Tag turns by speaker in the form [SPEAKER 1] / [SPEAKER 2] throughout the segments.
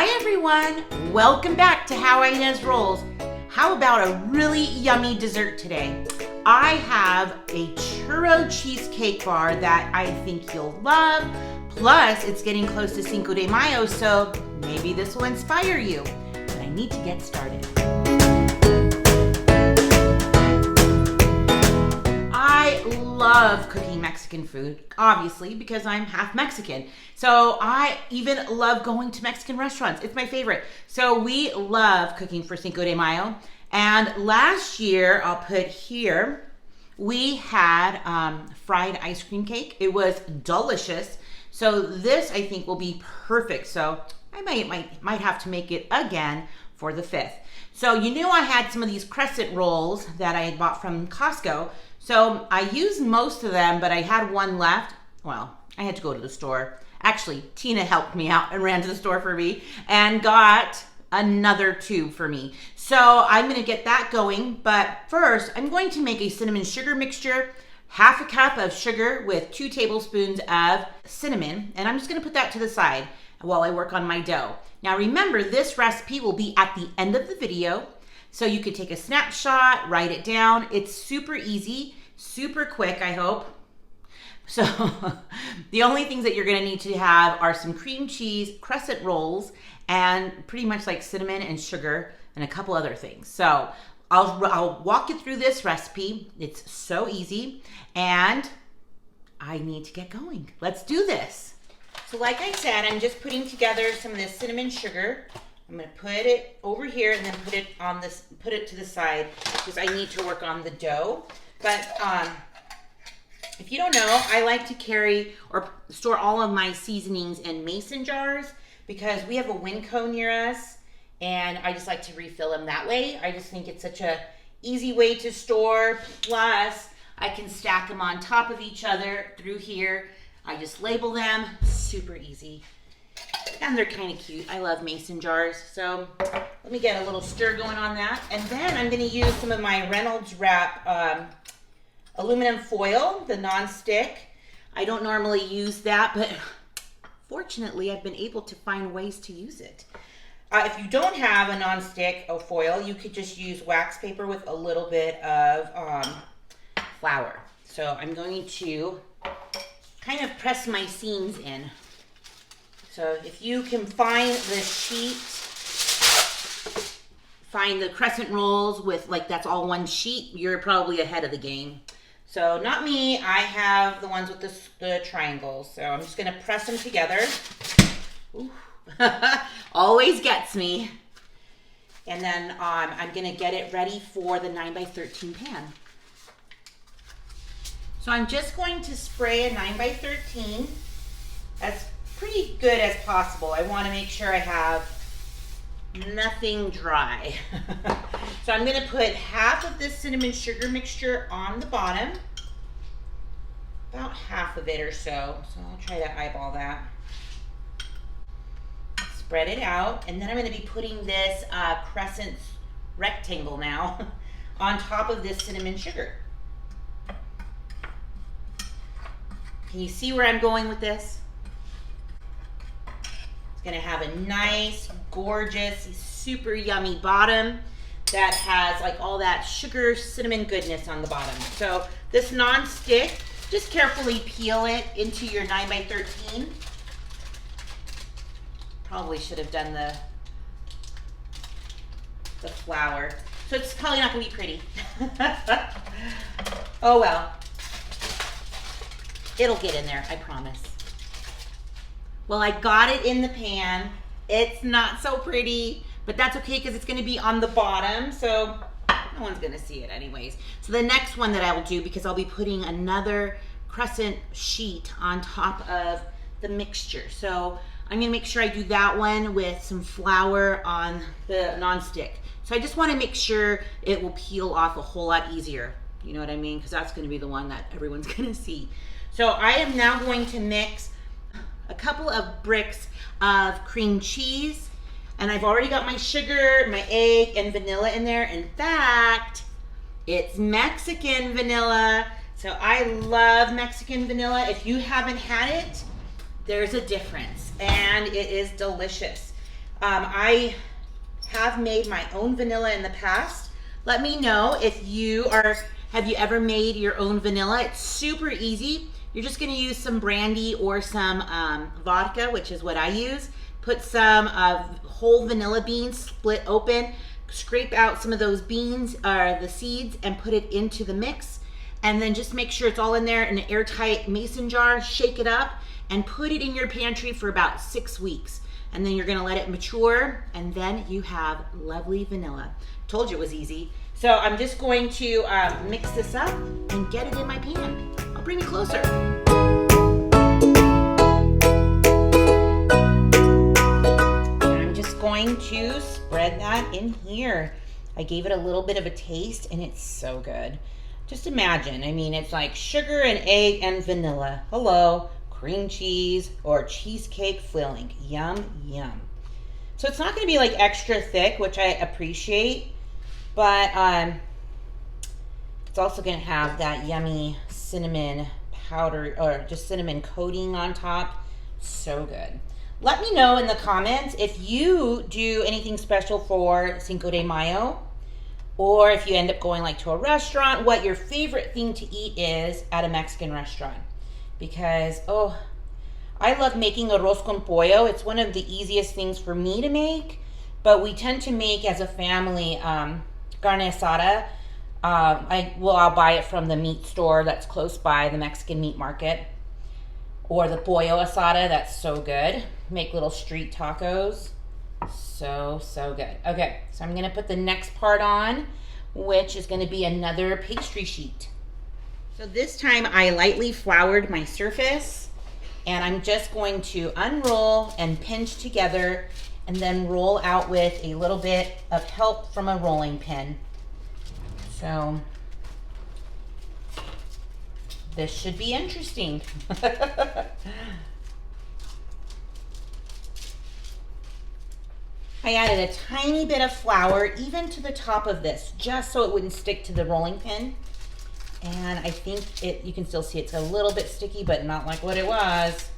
[SPEAKER 1] Hi everyone, welcome back to How Ines Rolls. How about a really yummy dessert today? I have a churro cheesecake bar that I think you'll love. Plus, it's getting close to Cinco de Mayo, so maybe this will inspire you. But I need to get started. I love cooking Mexican food, obviously, because I'm half Mexican. So I even love going to Mexican restaurants. It's my favorite. So we love cooking for Cinco de Mayo. And last year, I'll put here, we had fried ice cream cake. It was delicious. So this, I think, will be perfect. So I might have to make it again for the 5th. So you knew I had some of these crescent rolls that I had bought from Costco. So I used most of them, but I had one left. Well, I had to go to the store. Actually, Tina helped me out and ran to the store for me and got another tube for me. So I'm gonna get that going, but first I'm going to make a cinnamon sugar mixture, half a cup of sugar with 2 tablespoons of cinnamon, and I'm just gonna put that to the side while I work on my dough. Now remember, this recipe will be at the end of the video, so you could take a snapshot, write it down. It's super easy, super quick, I hope. So the only things that you're gonna need to have are some cream cheese, crescent rolls, and pretty much like cinnamon and sugar and a couple other things. So I'll walk you through this recipe. It's so easy and I need to get going. Let's do this. So like I said, I'm just putting together some of this cinnamon sugar. I'm gonna put it over here and then put it to the side because I need to work on the dough. But if you don't know, I like to carry or store all of my seasonings in mason jars because we have a Winco near us and I just like to refill them that way. I just think it's such a easy way to store. Plus, I can stack them on top of each other through here. I just label them, super easy. And they're kind of cute. I love mason jars. So let me get a little stir going on that. And then I'm gonna use some of my Reynolds Wrap aluminum foil, the non-stick. I don't normally use that, but fortunately I've been able to find ways to use it. If you don't have a non-stick foil, you could just use wax paper with a little bit of flour. So I'm going to kind of press my seams in. So if you can find the sheet, find the crescent rolls with like that's all one sheet, you're probably ahead of the game. So not me, I have the ones with the triangles. So I'm just gonna press them together. Ooh. Always gets me. And then I'm gonna get it ready for the 9x13 pan. So I'm just going to spray a 9x13 as pretty good as possible. I wanna make sure I have nothing dry. So I'm gonna put half of this cinnamon sugar mixture on the bottom, about half of it or so. So I'll try to eyeball that. Spread it out, and then I'm gonna be putting this crescent rectangle now on top of this cinnamon sugar. Can you see where I'm going with this? It's gonna have a nice, gorgeous, super yummy bottom that has like all that sugar, cinnamon goodness on the bottom. So this non-stick, just carefully peel it into your 9x13. Probably should have done the flour. So it's probably not gonna be pretty. Oh well. It'll get in there, I promise. Well, I got it in the pan. It's not so pretty, but that's okay because it's gonna be on the bottom, so no one's gonna see it anyways. So the next one that I will do, because I'll be putting another crescent sheet on top of the mixture. So I'm gonna make sure I do that one with some flour on the non-stick. So I just wanna make sure it will peel off a whole lot easier. You know what I mean? Because that's gonna be the one that everyone's gonna see. So I am now going to mix a couple of bricks of cream cheese, and I've already got my sugar, my egg, and vanilla in there. In fact, it's Mexican vanilla. So I love Mexican vanilla. If you haven't had it, there's a difference, and it is delicious. I have made my own vanilla in the past. Let me know if have you ever made your own vanilla? It's super easy. You're just gonna use some brandy or some vodka, which is what I use. Put some whole vanilla beans, split open, scrape out some of those beans, the seeds, and put it into the mix. And then just make sure it's all in there in an airtight mason jar, shake it up, and put it in your pantry for about 6 weeks. And then you're gonna let it mature, and then you have lovely vanilla. Told you it was easy. So I'm just going to mix this up and get it in my pan. I'll bring it closer. And I'm just going to spread that in here. I gave it a little bit of a taste, and it's so good. Just imagine, I mean, it's like sugar and egg and vanilla. Hello, cream cheese or cheesecake filling. Yum, yum. So it's not gonna be like extra thick, which I appreciate, but it's also gonna have that yummy cinnamon powder or just cinnamon coating on top. So good. Let me know in the comments if you do anything special for Cinco de Mayo, or if you end up going like to a restaurant, what your favorite thing to eat is at a Mexican restaurant. Because, oh, I love making arroz con pollo. It's one of the easiest things for me to make, but we tend to make as a family carne asada. I'll buy it from the meat store that's close by, the Mexican meat market, or the pollo asada. That's so good. Make little street tacos. So good. Okay, so I'm gonna put the next part on, which is gonna be another pastry sheet. So this time I lightly floured my surface, and I'm just going to unroll and pinch together and then roll out with a little bit of help from a rolling pin. So this should be interesting. I added a tiny bit of flour even to the top of this, just so it wouldn't stick to the rolling pin. And I think you can still see it's a little bit sticky, but not like what it was.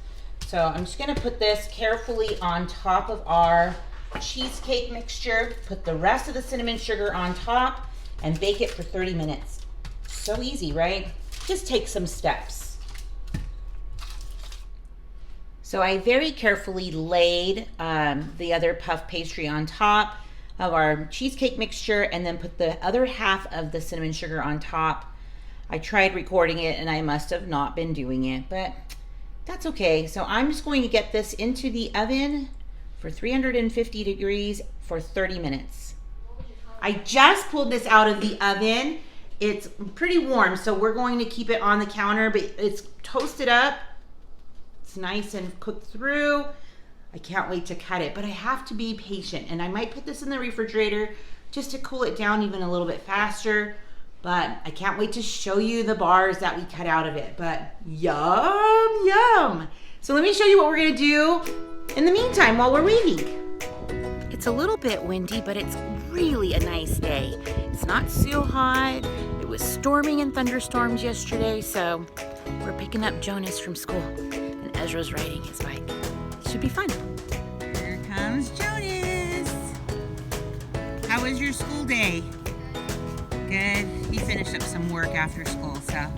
[SPEAKER 1] So I'm just gonna put this carefully on top of our cheesecake mixture, put the rest of the cinnamon sugar on top, and bake it for 30 minutes. So easy, right? Just take some steps. So I very carefully laid the other puff pastry on top of our cheesecake mixture and then put the other half of the cinnamon sugar on top. I tried recording it and I must have not been doing it, but that's okay. So I'm just going to get this into the oven for 350 degrees for 30 minutes. I just pulled this out of the oven. It's pretty warm, so we're going to keep it on the counter, but it's toasted up. It's nice and cooked through. I can't wait to cut it, but I have to be patient, and I might put this in the refrigerator just to cool it down even a little bit faster, but I can't wait to show you the bars that we cut out of it. But yum, yum. So let me show you what we're gonna do in the meantime while we're waiting. It's a little bit windy, but it's really a nice day. It's not so hot. It was storming and thunderstorms yesterday, so we're picking up Jonas from school. Ezra's riding his bike. It should be fun. Here comes Jonas. How was your school day? Good. He finished up some work after school, so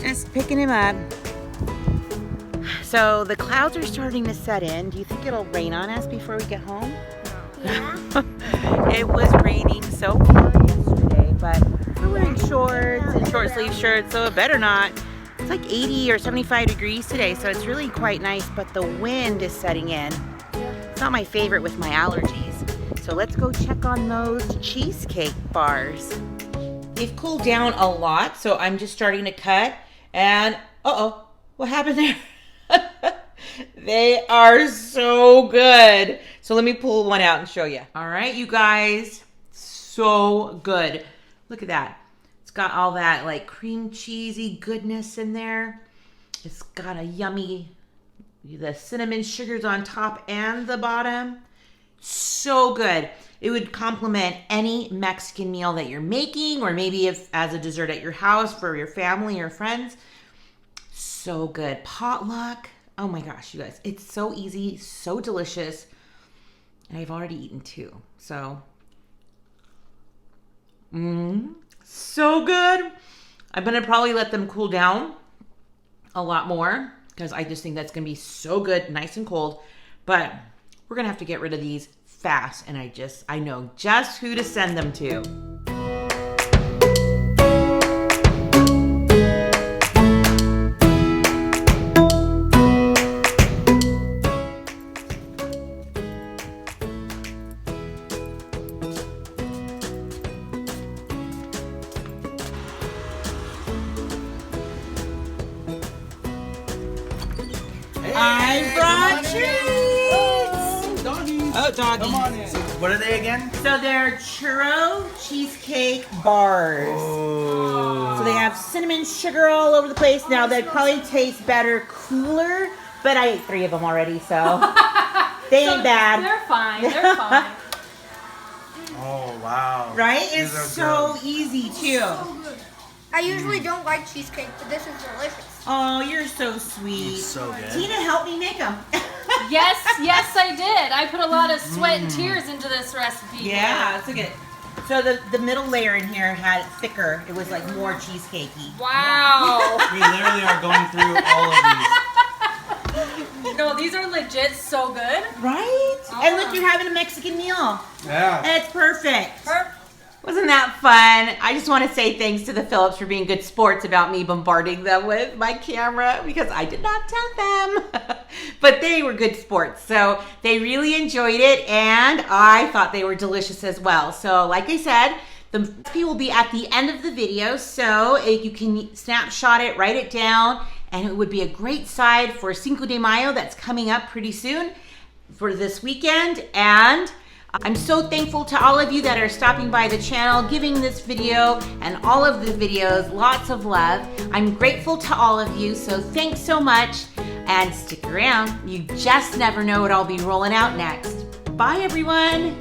[SPEAKER 1] just picking him up. So the clouds are starting to set in. Do you think it'll rain on us before we get home? Yeah. It was raining so hard yesterday, but we're wearing shorts and short sleeve shirts, so it better not. It's like 80 or 75 degrees today, so it's really quite nice, but the wind is setting in. It's not my favorite with my allergies. So let's go check on those cheesecake bars. They've cooled down a lot, so I'm just starting to cut, and uh-oh, what happened there? They are so good. So let me pull one out and show you. All right, you guys, so good. Look at that. Got all that like cream cheesy goodness in there. It's got a yummy, the cinnamon sugars on top and the bottom. So good. It would complement any Mexican meal that you're making, or maybe if as a dessert at your house for your family or friends. So good. Potluck. Oh my gosh, you guys. It's so easy, so delicious. And I've already eaten 2. So, so good. I'm going to probably let them cool down a lot more because I just think that's going to be so good, nice and cold. But we're going to have to get rid of these fast. And I know just who to send them to. I brought treats!
[SPEAKER 2] Doggies!
[SPEAKER 1] Oh, doggies.
[SPEAKER 2] Come on in. So what are they again?
[SPEAKER 1] So they're churro cheesecake bars.
[SPEAKER 2] Oh.
[SPEAKER 1] So they have cinnamon sugar all over the place. Now they probably taste better cooler, but I ate 3 of them already, so they ain't bad.
[SPEAKER 3] They're fine. They're fine.
[SPEAKER 2] Oh, wow.
[SPEAKER 1] Right?
[SPEAKER 2] These
[SPEAKER 1] It's
[SPEAKER 2] are
[SPEAKER 1] so
[SPEAKER 2] good.
[SPEAKER 1] easy too.
[SPEAKER 4] So good. I usually don't like cheesecake, but this is delicious.
[SPEAKER 1] Oh, you're so sweet.
[SPEAKER 2] It's so good.
[SPEAKER 1] Tina, help me make them.
[SPEAKER 3] Yes, I did. I put a lot of sweat and tears into this recipe.
[SPEAKER 1] Yeah, it's a good. So the middle layer in here had thicker. It was like more cheesecakey.
[SPEAKER 3] Wow.
[SPEAKER 2] We literally are going through all of these.
[SPEAKER 3] No, these are legit so good.
[SPEAKER 1] Right? And look, you're having a Mexican meal.
[SPEAKER 2] Yeah.
[SPEAKER 1] It's perfect. Wasn't that fun? I just want to say thanks to the Phillips for being good sports about me bombarding them with my camera because I did not tell them. But they were good sports. So they really enjoyed it and I thought they were delicious as well. So like I said, the recipe will be at the end of the video. So you can snapshot it, write it down, and it would be a great side for Cinco de Mayo that's coming up pretty soon for this weekend. And I'm so thankful to all of you that are stopping by the channel, giving this video and all of the videos lots of love. I'm grateful to all of you, so thanks so much. And stick around. You just never know what I'll be rolling out next. Bye, everyone.